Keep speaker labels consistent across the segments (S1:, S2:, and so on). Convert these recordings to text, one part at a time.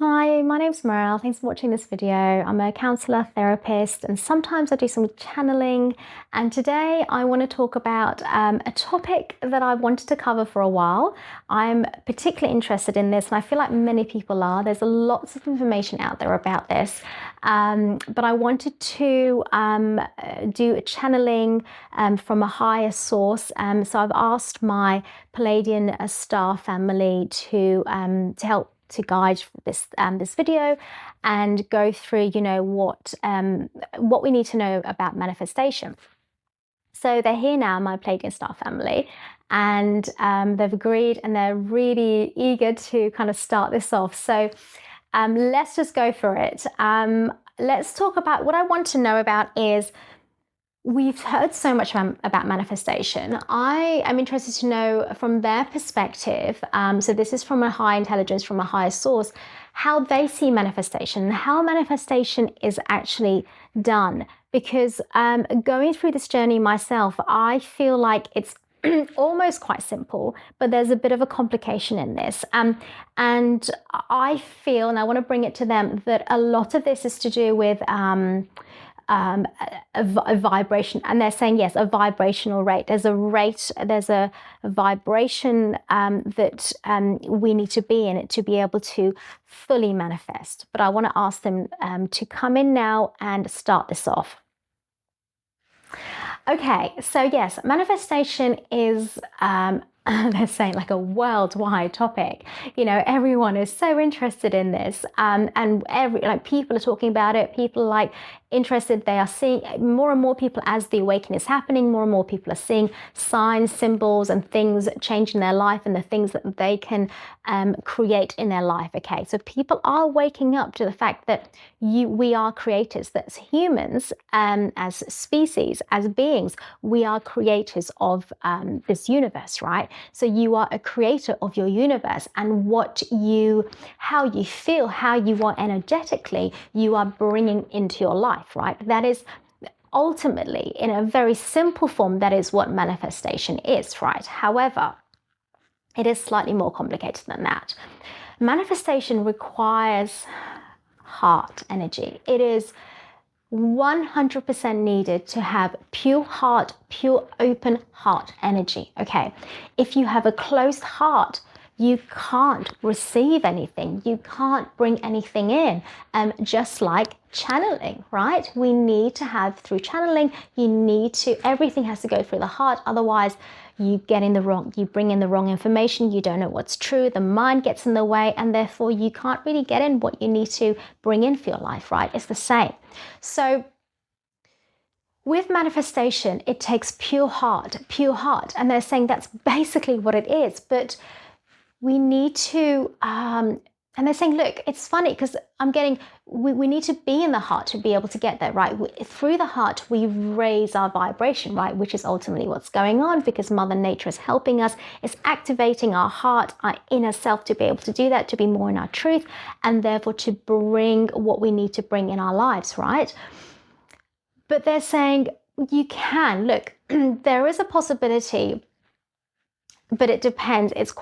S1: Hi, my name's Maral. Thanks for watching this video. I'm a counsellor, therapist, and sometimes I do some channeling. And today I want to talk about a topic that I wanted to cover for a while. I'm particularly interested in this, and I feel like many people are. There's lots of information out there about this, but I wanted to do a channeling from a higher source. So I've asked my Palladian star family to help to guide this video and go through, what we need to know about manifestation. So they're here now, my Palladian star family, and they've agreed and they're really eager to kind of start this off. So let's just go for it. Let's talk about what I want to know about is we've heard so much about manifestation. I am interested to know from their perspective, so this is from a high intelligence, from a higher source, how they see manifestation, how manifestation is actually done. Because going through this journey myself, I feel like it's almost quite simple, but there's a bit of a complication in this. And I feel, and I want to bring it to them, that a lot of this is to do with a vibration, and they're saying yes, a vibrational rate. There's a vibration that we need to be in it to be able to fully manifest. But I want to ask them to come in now and start this off. Okay, so yes, manifestation is they're saying like a worldwide topic. Everyone is so interested in this, and people are talking about it. People are interested. They are seeing more and more people as the awakening is happening. More and more people are seeing signs, symbols, and things change in their life, and the things that they can create in their life. Okay, so people are waking up to the fact that we are creators. That humans, as species, as beings, we are creators of this universe, right? So you are a creator of your universe, and how you feel, how you are energetically, you are bringing into your life, right? That is ultimately, in a very simple form, that is what manifestation is, right? However, it is slightly more complicated than that. Manifestation requires heart energy. It is 100% needed to have pure heart, pure open heart energy. Okay, if you have a closed heart, you can't receive anything. You can't bring anything in. Just like channeling, right? We need to have, through channeling, everything has to go through the heart. Otherwise, you bring in the wrong information. You don't know what's true. The mind gets in the way, and therefore you can't really get in what you need to bring in for your life, right? It's the same. So with manifestation, it takes pure heart, and they're saying that's basically what it is. But we need to, and they're saying, look, it's funny because we need to be in the heart to be able to get there, right? Through the heart, we raise our vibration, right? Which is ultimately what's going on, because Mother Nature is helping us. It's activating our heart, our inner self, to be able to do that, to be more in our truth, and therefore to bring what we need to bring in our lives, right? But they're saying you can, look, there is a possibility, but it depends. It's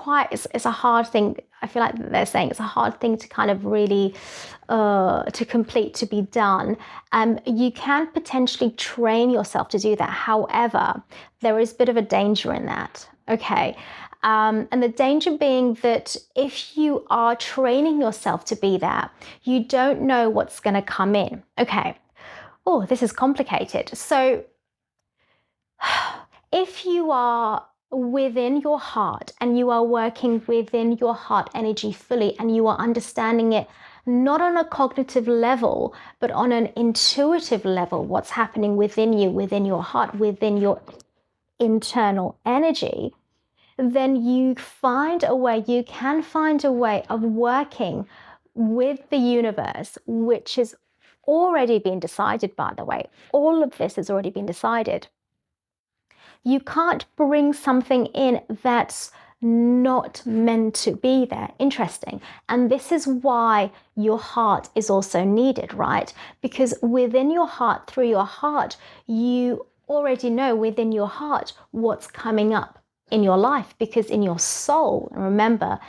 S1: a hard thing. I feel like they're saying it's a hard thing to kind of really to complete, to be done. You can potentially train yourself to do that. However, there is a bit of a danger in that. Okay. And the danger being that if you are training yourself to be that, you don't know what's going to come in. Okay. Oh, this is complicated. So if you are within your heart and you are working within your heart energy fully, and you are understanding it not on a cognitive level, but on an intuitive level, what's happening within you, within your heart, within your internal energy, then you can find a way of working with the universe, which has already been decided, by the way. All of this has already been decided. You can't bring something in that's not meant to be there. Interesting. And this is why your heart is also needed, right? Because within your heart, through your heart, you already know within your heart what's coming up in your life, because in your soul, remember,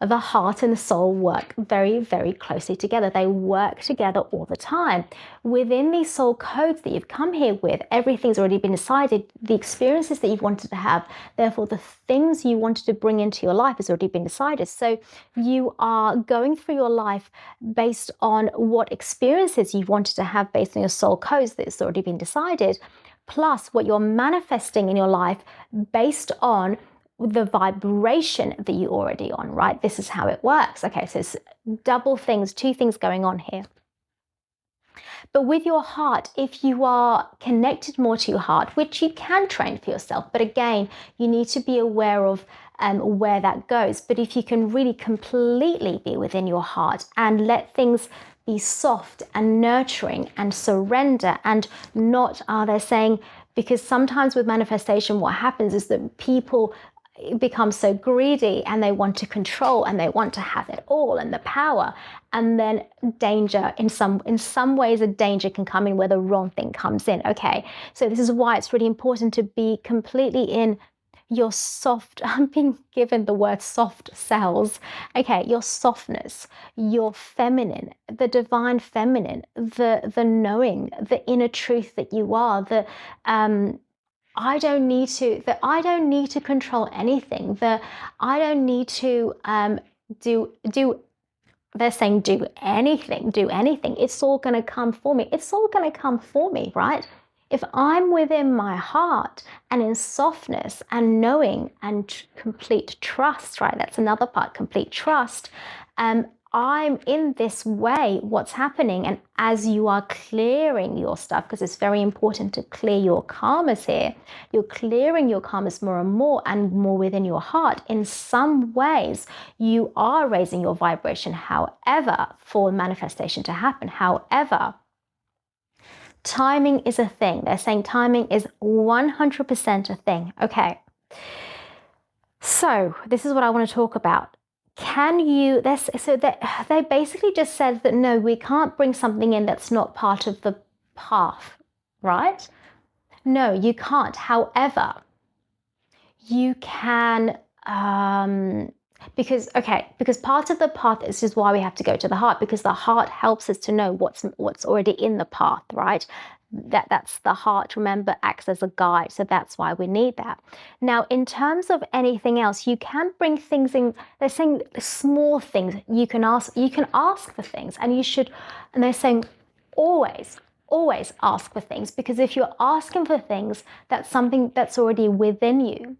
S1: the heart and the soul work very, very closely together. They work together all the time. Within these soul codes that you've come here with, everything's already been decided. The experiences that you've wanted to have, therefore the things you wanted to bring into your life has already been decided. So you are going through your life based on what experiences you wanted to have based on your soul codes that's already been decided, plus what you're manifesting in your life based on the vibration that you're already on, right? This is how it works. Okay, so it's double things, two things going on here. But with your heart, if you are connected more to your heart, which you can train for yourself, but again, you need to be aware of where that goes. But if you can really completely be within your heart and let things be soft and nurturing and surrender and not, they're saying, because sometimes with manifestation, what happens is that people become so greedy and they want to control and they want to have it all and the power, and then danger in some ways, a danger can come in where the wrong thing comes in. Okay, so this is why it's really important to be completely in your soft, I'm being given the word soft cells. Okay, your softness, your feminine, the divine feminine, the knowing, the inner truth that you are, I don't need to control anything. I don't need to do they're saying do anything. It's all going to come for me. It's all going to come for me, right? If I'm within my heart and in softness and knowing and complete trust, right? That's another part, complete trust. I'm in this way, what's happening, and as you are clearing your stuff, because it's very important to clear your karmas here, you're clearing your karmas more and more within your heart. In some ways, you are raising your vibration, however, for manifestation to happen. However, timing is a thing. They're saying timing is 100% a thing. Okay. So this is what I want to talk about. They basically just said that no, we can't bring something in that's not part of the path, right? No, you can't. However, you can, because part of the path, this is why we have to go to the heart, because the heart helps us to know what's already in the path, right? That's the heart, remember, acts as a guide. So that's why we need that. Now, in terms of anything else, you can bring things in. They're saying small things. You can ask for things, and you should, and they're saying always ask for things, because if you're asking for things, that's something that's already within you,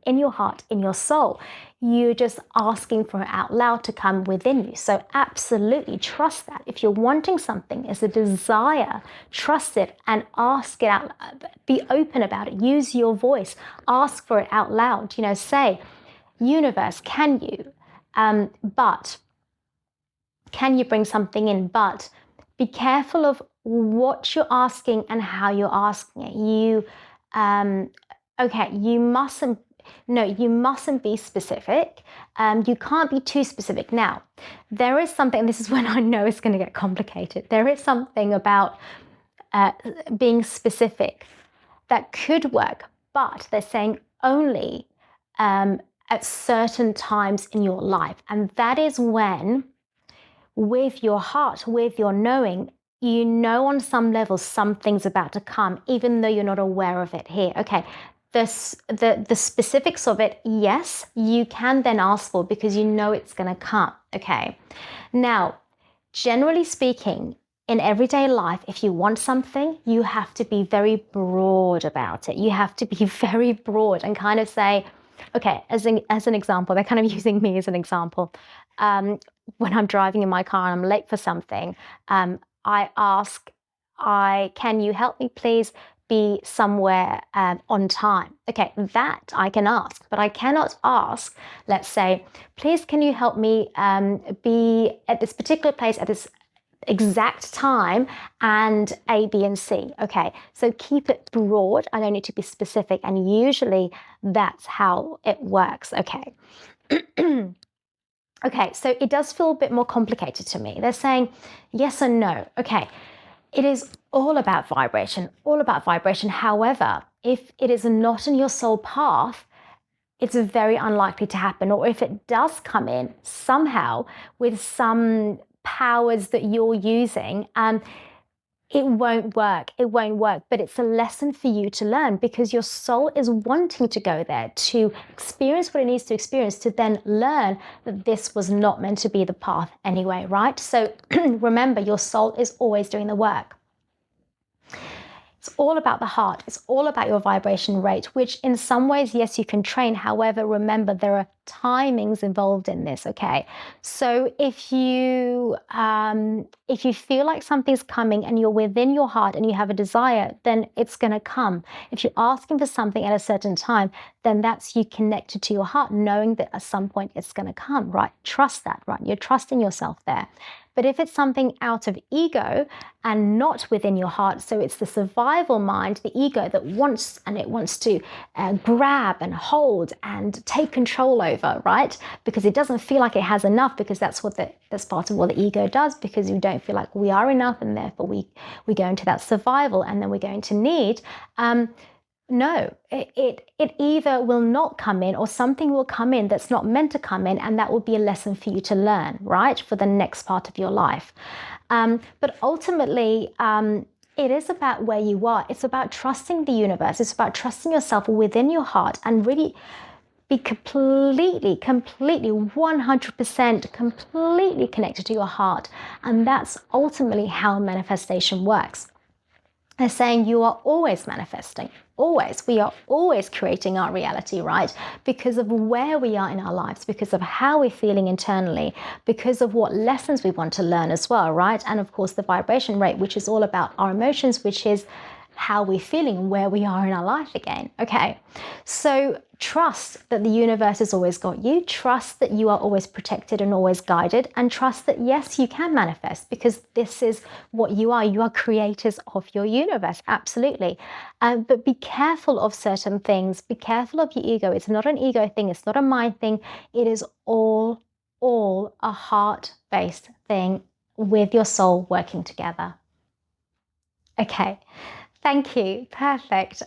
S1: in your heart, in your soul. You're just asking for it out loud to come within you. So absolutely trust that. If you're wanting something as a desire, trust it and ask it out. Be open about it. Use your voice. Ask for it out loud. Say, universe, can you? But can you bring something in? But be careful of what you're asking and how you're asking it. You mustn't be specific. You can't be too specific. Now, there is something, and this is when I know it's going to get complicated. There is something about being specific that could work, but they're saying only at certain times in your life. And that is when, with your heart, with your knowing, on some level something's about to come, even though you're not aware of it here. Okay, the specifics of it, yes, you can then ask for, because it's going to come. Okay, now, generally speaking, in everyday life, if you want something, you have to be very broad about it. You have to be very broad and kind of say, okay, as an example, they're kind of using me as an example. When I'm driving in my car and I'm late for something, I ask, can you help me please be somewhere on time? Okay, that I can ask, but I cannot ask, let's say, please can you help me be at this particular place at this exact time and A, B, and C. Okay, so keep it broad. I don't need to be specific, and usually that's how it works. Okay. Okay, so it does feel a bit more complicated to me. They're saying yes and no. Okay, it is all about vibration, However, if it is not in your soul path, it's very unlikely to happen. Or if it does come in somehow with some powers that you're using, it won't work. It won't work. But it's a lesson for you to learn, because your soul is wanting to go there to experience what it needs to experience, to then learn that this was not meant to be the path anyway, right? So remember, your soul is always doing the work. It's all about the heart. It's all about your vibration rate, which in some ways, yes, you can train. However, remember, there are timings involved in this, okay? So if you feel like something's coming and you're within your heart and you have a desire, then it's going to come. If you're asking for something at a certain time, then that's you connected to your heart, knowing that at some point it's going to come, right? Trust that, right? You're trusting yourself there. But if it's something out of ego and not within your heart, so it's the survival mind, the ego that wants to grab and hold and take control over, right? Because it doesn't feel like it has enough, because that's part of what the ego does, because you don't feel like we are enough, and therefore we go into that survival, and then we go into need. No, it either will not come in, or something will come in that's not meant to come in, and that will be a lesson for you to learn, right, for the next part of your life. But ultimately, it is about where you are. It's about trusting the universe. It's about trusting yourself within your heart, and really be completely, 100% completely connected to your heart. And that's ultimately how manifestation works. They're saying you are always manifesting, always. We are always creating our reality, right? Because of where we are in our lives, because of how we're feeling internally, because of what lessons we want to learn as well, right? And of course, the vibration rate, which is all about our emotions, which is how we're feeling, where we are in our life again. Okay, so trust that the universe has always got you. Trust that you are always protected and always guided, and trust that yes, you can manifest, because this is what you are. You are creators of your universe, absolutely. But be careful of certain things. Be careful of your ego. It's not an ego thing. It's not a mind thing. It is all a heart-based thing with your soul working together. Okay. Thank you. Perfect.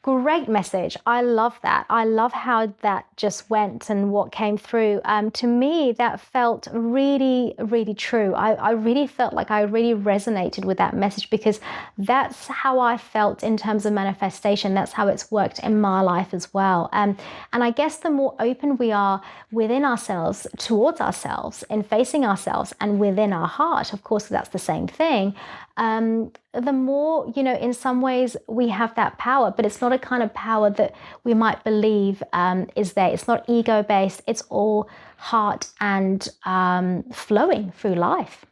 S1: Great message. I love that. I love how that just went and what came through. To me, that felt really, really true. I really felt like I really resonated with that message, because that's how I felt in terms of manifestation. That's how it's worked in my life as well. And I guess the more open we are within ourselves, towards ourselves, and facing ourselves, and within our heart, of course, that's the same thing. The more, in some ways we have that power, but it's not a kind of power that we might believe is there. It's not ego-based. It's all heart and flowing through life.